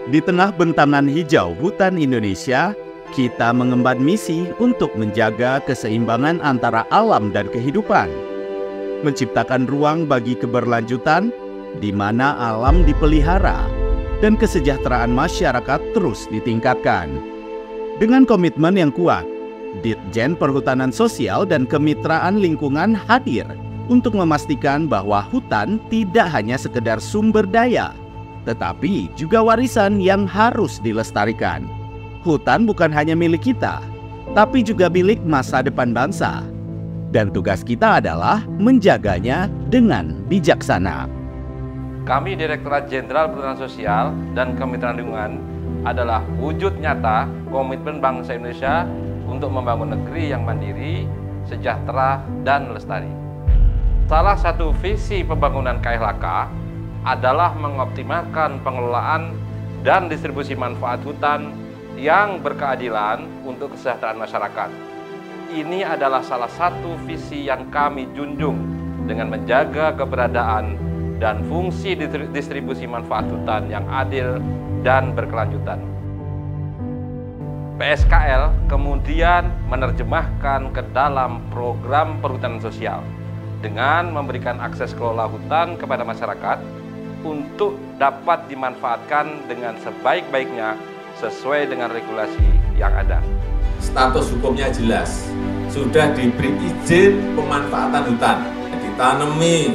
Di tengah bentangan hijau hutan Indonesia, kita mengemban misi untuk menjaga keseimbangan antara alam dan kehidupan. Menciptakan ruang bagi keberlanjutan di mana alam dipelihara dan kesejahteraan masyarakat terus ditingkatkan. Dengan komitmen yang kuat, Ditjen Perhutanan Sosial dan Kemitraan Lingkungan hadir untuk memastikan bahwa hutan tidak hanya sekedar sumber daya, tetapi juga warisan yang harus dilestarikan. Hutan bukan hanya milik kita, tapi juga milik masa depan bangsa. Dan tugas kita adalah menjaganya dengan bijaksana. Kami Direktorat Jenderal Perhutanan Sosial dan Kemitraan Lingkungan adalah wujud nyata komitmen bangsa Indonesia untuk membangun negeri yang mandiri, sejahtera, dan lestari. Salah satu visi pembangunan KLHK adalah mengoptimalkan pengelolaan dan distribusi manfaat hutan yang berkeadilan untuk kesejahteraan masyarakat. Ini adalah salah satu visi yang kami junjung dengan menjaga keberadaan dan fungsi distribusi manfaat hutan yang adil dan berkelanjutan. PSKL kemudian menerjemahkan ke dalam program perhutanan sosial dengan memberikan akses kelola hutan kepada masyarakat untuk dapat dimanfaatkan dengan sebaik-baiknya sesuai dengan regulasi yang ada. Status hukumnya jelas, sudah diberi izin pemanfaatan hutan, ditanami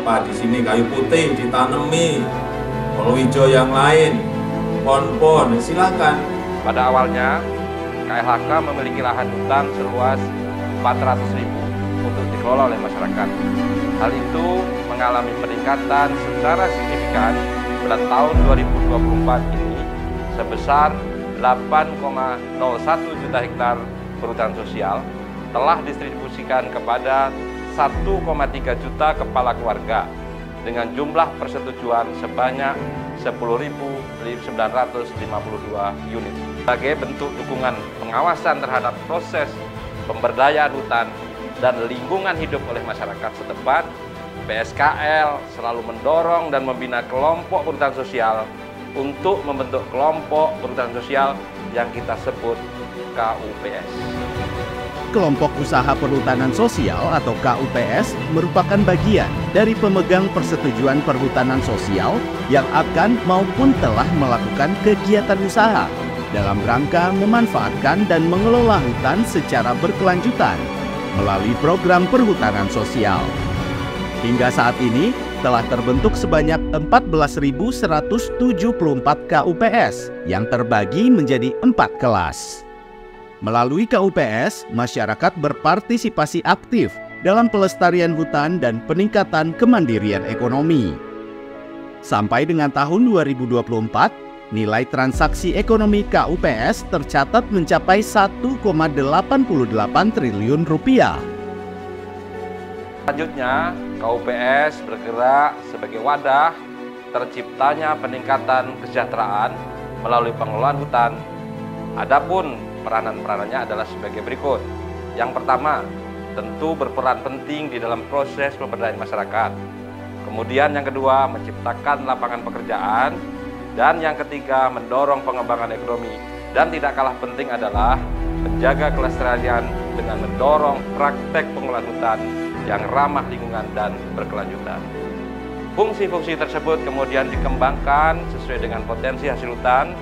di sini kayu putih, ditanami palawija yang lain, pohon-pohon, silakan. Pada awalnya, KLHK memiliki lahan hutan seluas 400.000 untuk dikelola oleh masyarakat. Hal itu mengalami peningkatan secara signifikan pada tahun 2024 ini sebesar 8,01 juta hektar perhutanan sosial telah didistribusikan kepada 1,3 juta kepala keluarga dengan jumlah persetujuan sebanyak 10.952 unit. Sebagai bentuk dukungan pengawasan terhadap proses pemberdayaan hutan dan lingkungan hidup oleh masyarakat setempat, PSKL selalu mendorong dan membina kelompok perhutanan sosial untuk membentuk kelompok perhutanan sosial yang kita sebut KUPS. Kelompok Usaha Perhutanan Sosial atau KUPS merupakan bagian dari pemegang persetujuan perhutanan sosial yang akan maupun telah melakukan kegiatan usaha dalam rangka memanfaatkan dan mengelola hutan secara berkelanjutan melalui program perhutanan sosial. Hingga saat ini telah terbentuk sebanyak 14.174 KUPS yang terbagi menjadi 4 kelas. Melalui KUPS, masyarakat berpartisipasi aktif dalam pelestarian hutan dan peningkatan kemandirian ekonomi. Sampai dengan tahun 2024, nilai transaksi ekonomi KUPS tercatat mencapai 1,88 triliun rupiah. Selanjutnya, KUPS bergerak sebagai wadah terciptanya peningkatan kesejahteraan melalui pengelolaan hutan. Adapun peranan-peranannya adalah sebagai berikut. Yang pertama, tentu berperan penting di dalam proses pemberdayaan masyarakat. Kemudian yang kedua, menciptakan lapangan pekerjaan. Dan yang ketiga, mendorong pengembangan ekonomi. Dan tidak kalah penting adalah menjaga kelestarian dengan mendorong praktek pengelolaan hutan yang ramah lingkungan dan berkelanjutan. Fungsi-fungsi tersebut kemudian dikembangkan sesuai dengan potensi hasil hutan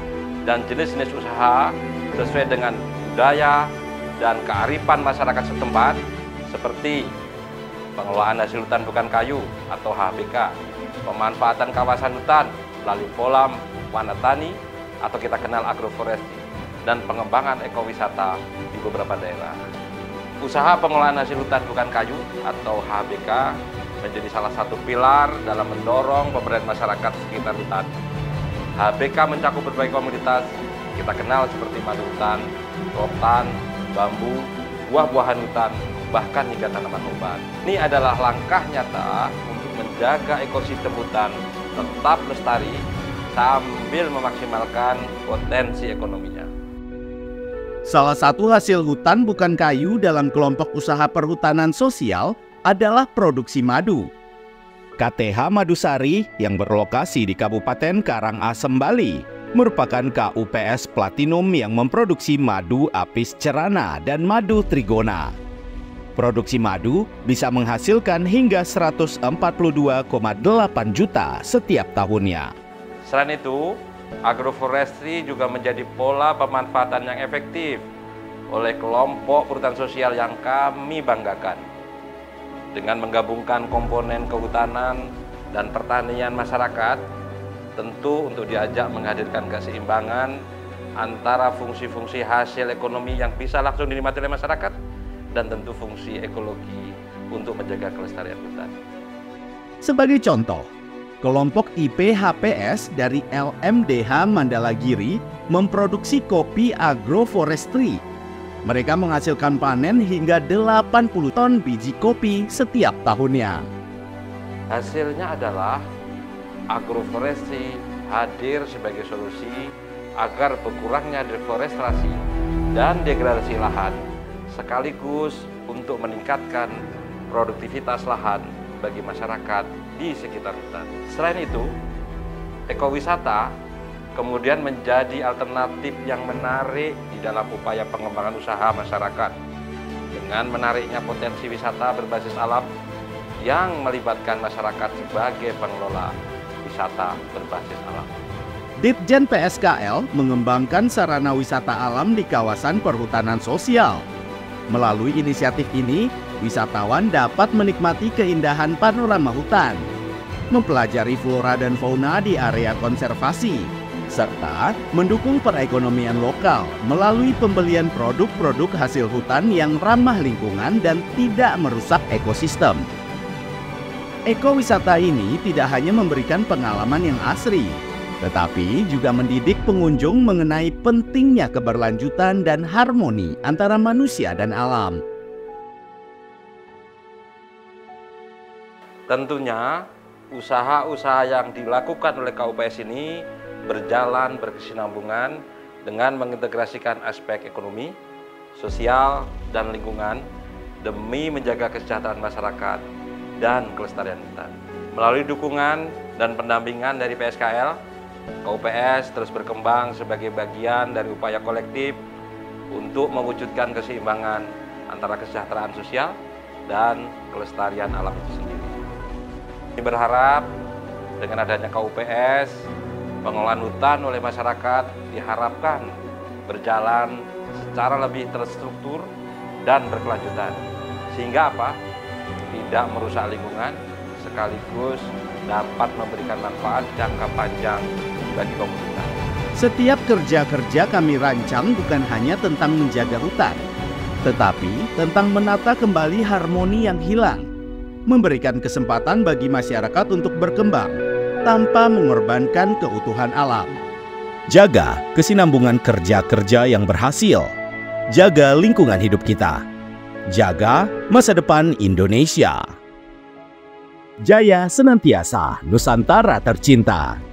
dan jenis-jenis usaha sesuai dengan budaya dan kearifan masyarakat setempat seperti pengelolaan hasil hutan bukan kayu atau HBK, pemanfaatan kawasan hutan melalui pola wana tani atau kita kenal agroforestry, dan pengembangan ekowisata di beberapa daerah. Usaha pengelolaan hasil hutan bukan kayu atau HBK menjadi salah satu pilar dalam mendorong pemberdayaan masyarakat sekitar hutan. HBK mencakup berbagai komoditas kita kenal seperti madu hutan, rotan, bambu, buah-buahan hutan, bahkan hingga tanaman obat. Ini adalah langkah nyata untuk menjaga ekosistem hutan tetap lestari sambil memaksimalkan potensi ekonominya. Salah satu hasil hutan bukan kayu dalam kelompok usaha perhutanan sosial adalah produksi madu. KTH Madusari yang berlokasi di Kabupaten Karangasem, Bali, merupakan KUPS Platinum yang memproduksi madu apis cerana dan madu trigona. Produksi madu bisa menghasilkan hingga 142,8 juta setiap tahunnya. Selain itu, agroforestry juga menjadi pola pemanfaatan yang efektif oleh kelompok perhutanan sosial yang kami banggakan. Dengan menggabungkan komponen kehutanan dan pertanian masyarakat, tentu untuk diajak menghadirkan keseimbangan antara fungsi-fungsi hasil ekonomi yang bisa langsung dinikmati oleh masyarakat dan tentu fungsi ekologi untuk menjaga kelestarian hutan. Sebagai contoh, kelompok IPHPS dari LMDH Mandalagiri memproduksi kopi agroforestry. Mereka menghasilkan panen hingga 80 ton biji kopi setiap tahunnya. Hasilnya adalah agroforestry hadir sebagai solusi agar berkurangnya deforestasi dan degradasi lahan, sekaligus untuk meningkatkan produktivitas lahan bagi masyarakat di sekitar hutan. Selain itu, ekowisata kemudian menjadi alternatif yang menarik di dalam upaya pengembangan usaha masyarakat dengan menariknya potensi wisata berbasis alam yang melibatkan masyarakat sebagai pengelola wisata berbasis alam. Ditjen PSKL mengembangkan sarana wisata alam di kawasan perhutanan sosial. Melalui inisiatif ini, wisatawan dapat menikmati keindahan panorama hutan, mempelajari flora dan fauna di area konservasi, serta mendukung perekonomian lokal melalui pembelian produk-produk hasil hutan yang ramah lingkungan dan tidak merusak ekosistem. Ekowisata ini tidak hanya memberikan pengalaman yang asri, tetapi juga mendidik pengunjung mengenai pentingnya keberlanjutan dan harmoni antara manusia dan alam. Tentunya, usaha-usaha yang dilakukan oleh KUPS ini berjalan berkesinambungan dengan mengintegrasikan aspek ekonomi, sosial, dan lingkungan demi menjaga kesejahteraan masyarakat dan kelestarian hutan. Melalui dukungan dan pendampingan dari PSKL, KUPS terus berkembang sebagai bagian dari upaya kolektif untuk mewujudkan keseimbangan antara kesejahteraan sosial dan kelestarian alam itu sendiri. Kami berharap dengan adanya KUPS, pengelolaan hutan oleh masyarakat diharapkan berjalan secara lebih terstruktur dan berkelanjutan. Sehingga apa? Tidak merusak lingkungan, sekaligus dapat memberikan manfaat jangka panjang bagi komunitas. Setiap kerja-kerja kami rancang bukan hanya tentang menjaga hutan, tetapi tentang menata kembali harmoni yang hilang, memberikan kesempatan bagi masyarakat untuk berkembang tanpa mengorbankan keutuhan alam. Jaga kesinambungan kerja-kerja yang berhasil. Jaga lingkungan hidup kita. Jaga masa depan Indonesia. Jaya senantiasa, Nusantara tercinta.